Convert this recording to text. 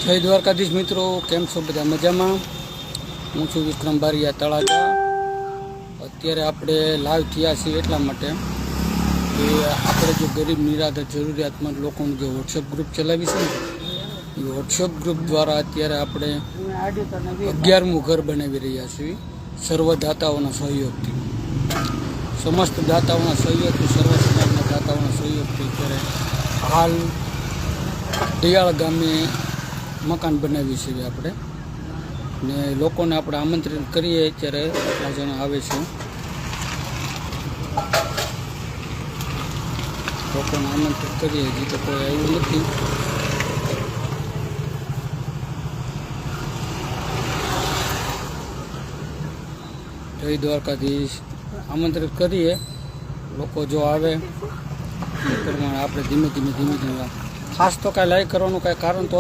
જય દ્વારકાધીશ મિત્રો, કેમ છો બધા? મજામાં? હું છું વિક્રમ બારિયા તળાજા. અત્યારે આપણે લાઈવ થયા છીએ એટલા માટે કે આપણે જે ગરીબ નિરાધાર જરૂરિયાતમંદ લોકોનું જે વોટ્સઅપ ગ્રુપ ચલાવી છે ને, એ વોટ્સઅપ ગ્રુપ દ્વારા અત્યારે આપણે 11મું ઘર બનાવી રહ્યા છીએ સર્વ દાતાઓના સહયોગથી. સમસ્ત દાતાઓના સહયોગથી, સર્વ સમાજના દાતાઓના સહયોગથી અત્યારે હાલ દયાળ ગામે મકાન બનાવી છીએ આપણે, ને લોકોને આપણે આમંત્રિત કરીએ. અત્યારે એટલા જણા આવે છે, લોકોને આમંત્રિત કરીએ. હજી તો કોઈ આવ્યું નથી. જય દ્વારકાધીશ. આમંત્રિત કરીએ. લોકો જો આવે એ પ્રમાણે આપણે ધીમે ધીમે ખાસ તો કાંઈ લાઈક કરવાનું કાંઈ કારણ તો